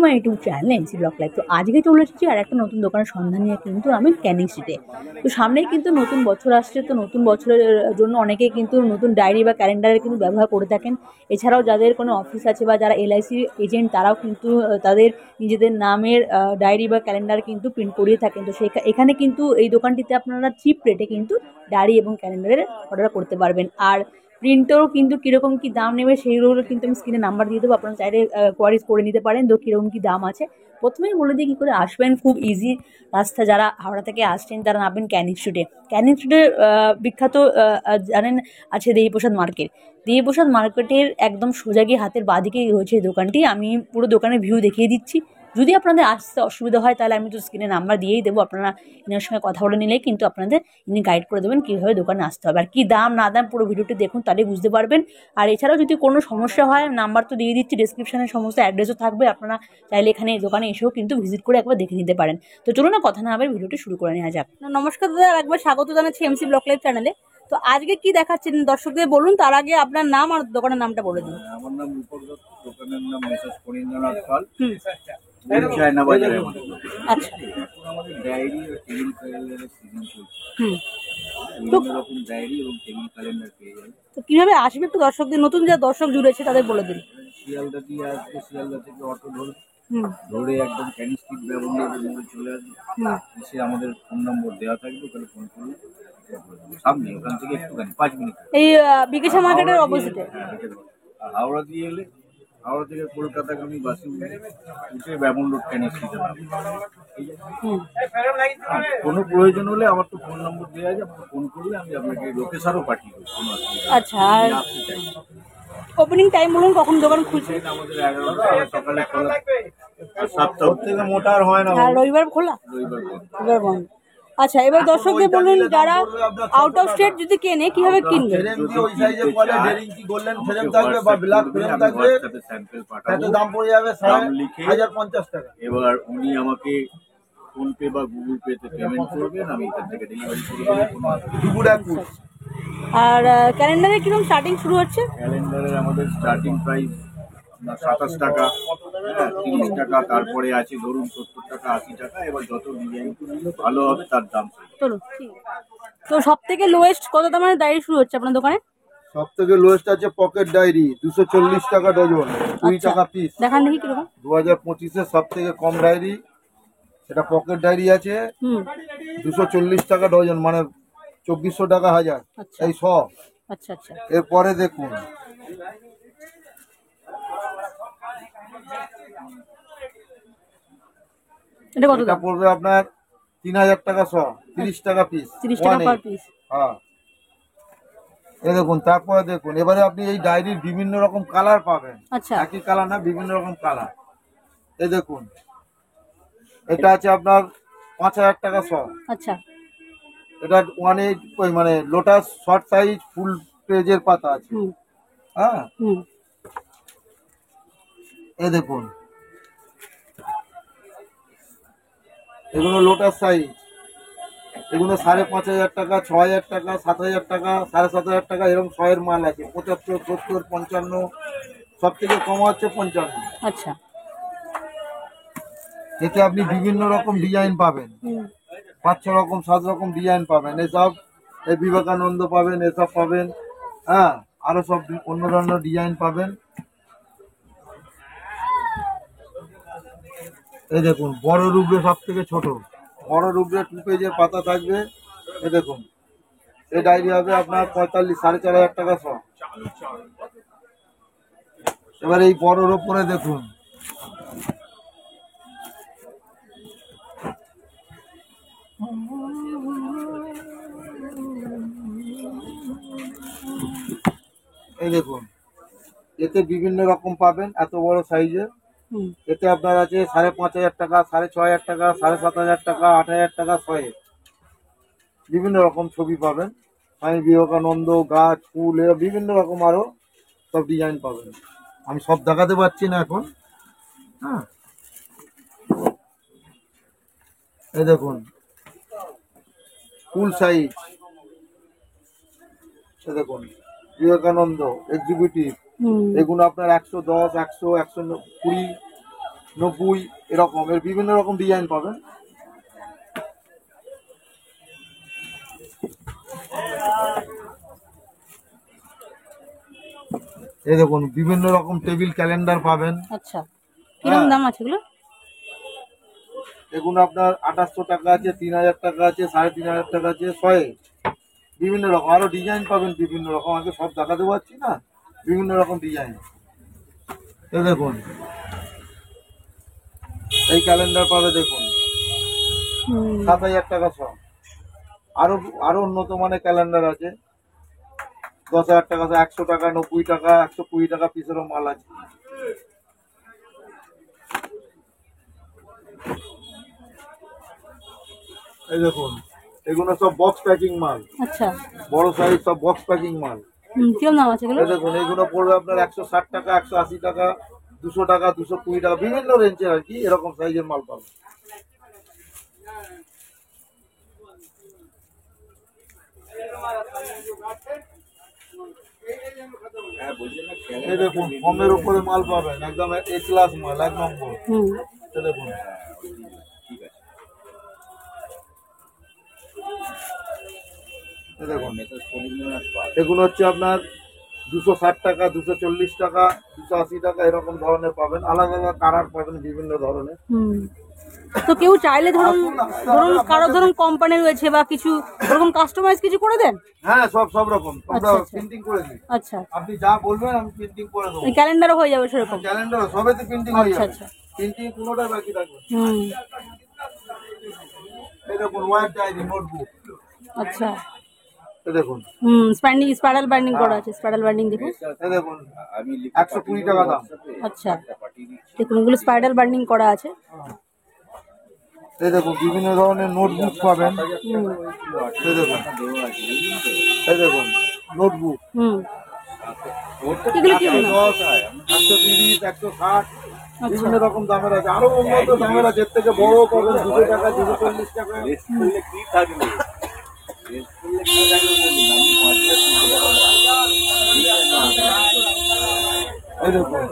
My YouTube channel MC blog live. তো আজকে চলে এসেছি আর একটা নতুন দোকানের সন্ধান নিয়ে কিন্তু আমি ক্যানিং স্ট্রিটে। তো সামনেই কিন্তু নতুন বছর আসছে, তো নতুন বছরের জন্য অনেকেই কিন্তু নতুন ডায়েরি বা ক্যালেন্ডারে কিন্তু ব্যবহার করে থাকেন। এছাড়াও যাদের কোনো অফিস আছে বা যারা এলআইসি এজেন্ট, তারাও কিন্তু তাদের নিজেদের নামের ডায়েরি বা ক্যালেন্ডার কিন্তু প্রিন্ট করিয়ে থাকেন। তো এখানে কিন্তু এই দোকানটিতে আপনারা চিপ রেটে কিন্তু ডায়েরি এবং ক্যালেন্ডারের অর্ডার করতে পারবেন। আর প্রিন্টেরও কিন্তু কীরকম কী দাম নেবে সেইগুলো কিন্তু আমি স্ক্রিনে নাম্বার দিয়ে দেবো, আপনারা চাইলে কোয়ারিজ করে নিতে পারেন তো কীরকম কী দাম আছে। প্রথমেই বলে দিই কী করে আসবেন। খুব ইজি রাস্তা, যারা হাওড়া থেকে আসছেন তারা নামবেন ক্যানিং স্ট্রিটে। ক্যানিং স্ট্রিটে বিখ্যাত জানেন আছে দেবীপ্রসাদ মার্কেট। দেবীপ্রসাদ মার্কেটের একদম সোজা গিয়ে হাতের বাঁদিকেই রয়েছে এই দোকানটি। আমি পুরো দোকানের ভিউ দেখিয়ে দিচ্ছি। যদি আপনাদের আসতে অসুবিধা হয় তাহলে আমি তো স্ক্রিনে নাম্বার দিয়েই দেবো, আপনারা ইনার সঙ্গে কথা বলে নিলেই কিন্তু আপনাদের ইনি গাইড করে দেবেন কীভাবে দোকানে আসতে হবে আর কী দাম না দাম। পুরো ভিডিওটি দেখুন, তাহলেই বুঝতে পারবেন। আর এছাড়াও যদি কোনো সমস্যা হয়, নাম্বার তো দিয়ে দিচ্ছি, ডেসক্রিপশানে সমস্ত অ্যাড্রেসও থাকবে, আপনারা চাইলে এখানে এই দোকানে এসেও কিন্তু ভিজিট করে একবার দেখে নিতে পারেন। তো চলুন না কথা না হবে, ভিডিওটি শুরু করে নেওয়া যাক। নমস্কার দাদা, একবার স্বাগত জানাচ্ছি এমসি ব্লগ লাইভ চ্যানেলে। তো আজকে কি দেখাচ্ছেন দর্শকদের বলুন, তার আগে আপনার নাম আর দোকানের নামটা বলে দিন। আমার নাম রূপক দত্ত, দোকানের নাম মেসেজ করিন্দ্রনাথ পাল, চায়না বাজারে। আচ্ছা, আমাদের ডায়েরি ও টেবিল ক্যালেন্ডারের সিজন চলছে। তো বিভিন্ন রকম ডায়েরি এবং টেবিল ক্যালেন্ডার পেয়ে যাবেন। তো কিভাবে আসবে একটু দর্শকদের, নতুন যারা দর্শক জুড়েছে তাদের বলে দিন। শিয়ালদা দিয়ে আসবে, শিয়ালদা থেকে অটো ধরে একদম ক্যানিং স্ট্রিট ব্যবহার মোড়ে চলে আসবে। এসে আমাদের ফোন নম্বর দেওয়া থাকবে, ওখানে ফোন করলে সামনে, ওখান থেকে একটুখানি 5 মিনিট এই বিকেশা মার্কেটের অপোজিটে। আর হাওড়া দিয়ে এলে, হাওড়া থেকে কলকাতাগামী বাসে উঠে ব্যবন রোড ক্যানিং স্ট্রিটে কোনো প্রয়োজন হলে আমার তো ফোন নম্বর দেওয়া আছে, আপনার ফোন করলে আমি আপনাকে লোকেশনও পাঠিয়ে দেবো, কোনো অসুবিধা। আচ্ছা, আর ওপেনিং টাইম বলুন, কখন দোকান খুলছে? আমাদের 11টা সকালে খোলা, 7টা থেকে মোটা আর হয় না। আর রবিবার খোলা? রবিবার বন্ধ। আচ্ছা, এবার দর্শকদের বলুন, যারা আউট অফ স্টেট যদি কেনে কিভাবে কিনবে? ওই সাইজে পড়ে ডেরিং কি গোল্ডেন ফ্রেম থাকবে বা ব্ল্যাক ফ্রেম থাকবে, এত দাম পড়ে যাবে 1050 টাকা। এবার উনি আমাকে ফোন পে বা গুগল পে তে পেমেন্ট করবেন, আমি এখান থেকে ডেলিভারি করে দেবো। আর ক্যালেন্ডারে কিরকম স্টার্টিং শুরু হচ্ছে? ক্যালেন্ডারের আমাদের স্টার্টিং প্রাইস 27 টাকা, 30 টাকা, তারপরে আছে ধরুন 70 টাকা, 80 টাকা। এবার যত ডিজাইন ভালো হবে তার দাম। চলো, তো সব থেকে লোয়েস্ট কত দামের ডায়েরি শুরু হচ্ছে আপনার দোকানে? সব থেকে লোয়েস্ট আছে পকেট ডায়েরি, 240 টাকা ডজন, 20 টাকা পিস। দেখান দেখি কিরকম। 2025-এর সব থেকে কম ডায়েরি এটা পকেট ডায়েরি আছে, 240 টাকা ডজন, মানে 2400 টাকা হাজার, এই সব। আচ্ছা আচ্ছা, এরপরে দেখুন এটা কত দাম? পড়বে আপনার 3000 টাকা শ, 30 টাকা পিস, 30 টাকা পার পিস। হ্যাঁ, এই দেখুন। তারপরে দেখুন, এবারে আপনি এই ডায়েরির বিভিন্ন রকম কালার পাবেন। আচ্ছা, একই কালার না, বিভিন্ন রকম কালার। এই দেখুন, এটা আছে আপনার 5000 টাকা শ। আচ্ছা, এটা 1/8 মানে লোটাস শর্ট সাইজ ফুল পেজের পাতা আছে। হ্যাঁ, এই দেখুন, এগুলো লোটাস সাইজ, এগুলো 5500 টাকা, 6000 টাকা, 7000 টাকা, 7500 টাকা, এরকম 100 মাল আছে। 75, 70, 55, সব থেকে কম হচ্ছে 55। আচ্ছা, এতে আপনি বিভিন্ন রকম ডিজাইন পাবেন, 5-6 রকম 7 রকম ডিজাইন পাবেন। এসব এই বিবেকানন্দ পাবেন, এসব পাবেন। হ্যাঁ, আরো সব অন্য ধরনের ডিজাইন পাবেন। এই দেখুন, বড় রুবরে সব থেকে ছোট, বড় রুবরে 2 পেজের পাতা থাকবে। এই দেখুন, এই ডায়েরি হবে আপনার 45-4500 টাকা শ। এবার এই বড়র ওপরে দেখুন, এই দেখুন, এতে বিভিন্ন রকম পাবেন, এত বড় সাইজের। এতে আপনার আছে 5500 টাকা, 6500 টাকা, 7500 টাকা, 8000 টাকা, 100। বিভিন্ন রকম ছবি পাবেন, স্বামী বিবেকানন্দ, গাছ, ফুল, এরা বিভিন্ন রকম আরো সব ডিজাইন পাবেন। আমি সব দেখাতে পারছি না এখন। হ্যাঁ, এই দেখুন, ফুল সাইজ। দেখুন, বিবেকানন্দ এক্সিকিউটিভ, এগুলো আপনার 110, 100, 120, 90 এরকম, এর বিভিন্ন রকম ডিজাইন পাবেন। এই দেখুন বিভিন্ন রকম টেবিল ক্যালেন্ডার পাবেন। আচ্ছা, কিরকম দাম আছে এগুলো? এগুলো আপনার 2800 টাকা আছে, 3000 টাকা আছে, 3500 টাকা আছে, 100 বিভিন্ন রকম আরো ডিজাইন পাবেন বিভিন্ন রকম। আগে সব দেখাতে পারছি না, বিভিন্ন রকম ডিজাইন। এই দেখুন এই ক্যালেন্ডার পাবে দেখুন 7000 টাকা সব। আরো আরো উন্নত মানের ক্যালেন্ডার আছে 10,000 টাকা, 100 টাকা, 90 টাকা, 120 টাকা পিসেরও মাল আছে। এই দেখুন এগুলো সব বক্স প্যাকিং মাল, আচ্ছা, বড় সাইজ সব বক্স প্যাকিং মাল। কিরকম দাম আছে এগুলো? এই দেখুন এইগুলো পড়বে আপনার 160 টাকা, 180 টাকা, 200 টাকা, 220 টাকা, বিভিন্ন রেঞ্জের আর কি এরকম সাইজের মাল পাবেন। হ্যাঁ বলছি না, এই দেখুন কমের উপরে মাল পাবেন, একদম এ ক্লাস মাল, 1 নম্বর। এই দেখুন ঠিক আছে। এই দেখুন মেসেজ করে দিন আর পার। এগুলো হচ্ছে আপনার 260 টাকা, 240 টাকা, 280 টাকা এরকম ধরনের পাবেন। আলাদা আলাদা কালার পাবেন বিভিন্ন ধরনের। তো কেউ চাইলে ধরুন ধরুন কারো ধরুন কোম্পানি রয়েছে বা কিছু ওরকম কাস্টমাইজ কিছু করে দেন? হ্যাঁ সব সব রকম আমরা আচ্ছা, আচ্ছা। প্রিন্টিং করে দিই। আচ্ছা, আপনি যা বলবেন আমি প্রিন্টিং করে দেবো। এই ক্যালেন্ডারও হয়ে যাবে সেরকম? ক্যালেন্ডার সবেতে প্রিন্টিং হয়ে আচ্ছা, যাবে, আচ্ছা। প্রিন্টিং কোনোটাই বাকি থাকবে না। হুম, এই দেখুন ওয়াইট ডায়েরি নোটবুক। আচ্ছা, এই দেখুন স্পাইরাল বাইন্ডিং করা আছে, স্পাইরাল বাইন্ডিং দেখুন। এই দেখুন আমি 120 টাকা দাম। আচ্ছা, দেখুন এগুলো স্পাইরাল বাইন্ডিং করা আছে। এই দেখুন বিভিন্ন ধরনের নোটবুক পাবেন। এই দেখুন এই দেখুন নোটবুক এগুলো কি 110, 130, 160 বিভিন্ন রকম দামের আছে, আরো উন্নত দামের আছে। এর থেকে বড় পাবেন 200 টাকা, 240 টাকা। রেস্ট করলে কি থাকবে? রেস্ট করলে কি থাকবে বলুন? আমি 50 এই দেখুন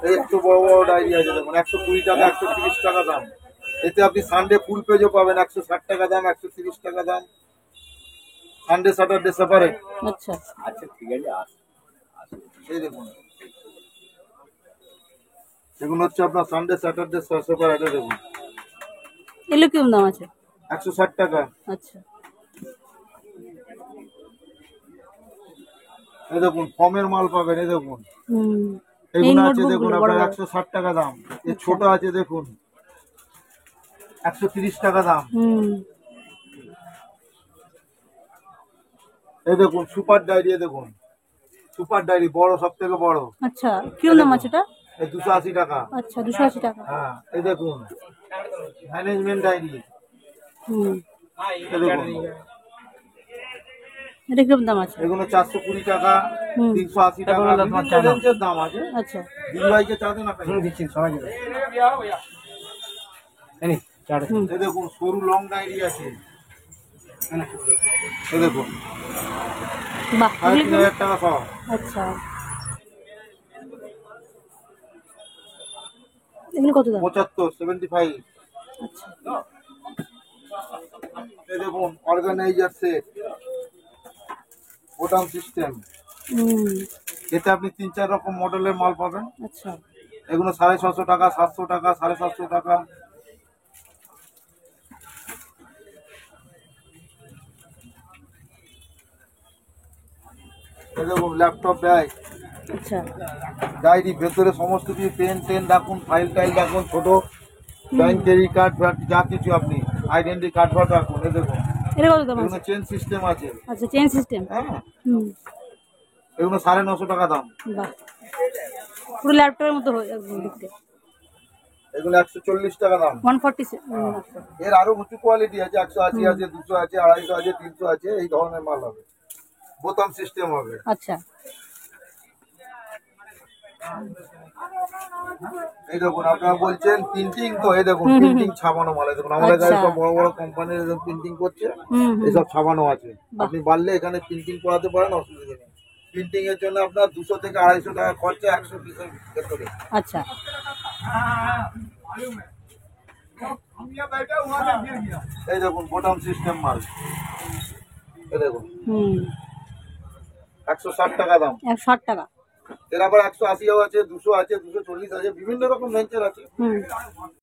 এই একটু বড় বড় ডায়েরি আছে দেখুন 120 টাকা, 130 টাকা দাম। এতে আপনি সানডে ফুল পেজও পাবেন 160 টাকা দাম, 130 টাকা দাম। Sunday Saturday separate. আচ্ছা, আচ্ছা ঠিক আছে, এই দেখুন এগুলো হচ্ছে আপনার সানডে স্যাটারডে সেপারেট। দেখুন এগুলো কিরকম দাম আছে? 160 টাকা। আচ্ছা, এই দেখুন ফর্মের মাল পাবেন। এই দেখুন এই এগুলো আছে নোটবুক দেখুন গুলো বড় আপনার বড়। 160 টাকা দাম। এর ছোট আছে দেখুন 130 টাকা দাম। এই দেখুন সুপার ডায়েরি, দেখুন সুপার ডায়েরি বড়, সব থেকে বড়। আচ্ছা, কিরকম দাম আছে এটা? এই 280 টাকা। আচ্ছা, 280 টাকা। হ্যাঁ এই দেখুন ম্যানেজমেন্ট ডায়েরি। এই দেখুন এটা কিরকম দাম আছে? এগুলো 420 টাকা, 380 টাকা, বিভিন্ন রেঞ্জের দাম আছে। আচ্ছা, দিদিভাইকে চা দেন আপনাকে দিচ্ছি সবাই। এই দেখুন সরু লং ডায়েরি আছে। এই দেখুন বাহ, এগুলো কিরকম? 3,500 টাকা সব। আচ্ছা, এগুলো কত দাম? 75, 75। আচ্ছা, এই দেখুন অর্গানাইজার সেট, বোতাম সিস্টেম। এতে আপনি 3-4 রকম মডেলের মাল পাবেন। আচ্ছা, এগুলো 650 টাকা, 700 টাকা, 750 টাকা। এই দেখুন ল্যাপটপ ব্যাগ, আচ্ছা, ডায়েরি, ভেতরে সমস্ত কিছু পেন টেন রাখুন, ফাইল টাইল রাখুন, ছোট ব্যাংক ক্রেডিট কার্ড যা কিছু আপনি আইডেন্টি কার্ড ফার্ড রাখুন। এই দেখুন এটা কত দাম এগুলো আছে? চেন সিস্টেম আছে। আচ্ছা, চেন সিস্টেম। হ্যাঁ এগুলো 950 টাকা দাম। বাহ, পুরো ল্যাপটপের মতো হয়ে একদম দেখতে। এগুলো 140 টাকা দাম। 140। এর আরো উঁচু কোয়ালিটি আছে, 180 আছে, 200 আছে, 250 আছে, 300 আছে, এই ধরনের মাল হবে। বোতাম সিস্টেম হবে। আচ্ছা, এই দেখুন আপনারা বলছেন প্রিন্টিং, তো এই দেখুন প্রিন্টিং ছাপানো মাল। এই দেখুন আমাদের কাছে সব বড় বড় কোম্পানির প্রিন্টিং করছে, এইসব ছাপানো আছে। আপনি বাড়লে এখানে প্রিন্টিং করাতে পারেন, অসুবিধা নেই। প্রিন্টিং এর জন্য আপনার 200 থেকে 250 টাকা খরচা 100 পিসের ভেতরে। আচ্ছা, এই দেখুন বোতাম সিস্টেম মাল, এই দেখুন 160 টাকা দাম। 160 টাকা। এর আবার 180 আছে, 200 আছে, 240 আছে, বিভিন্ন রকম রেঞ্জের আছে।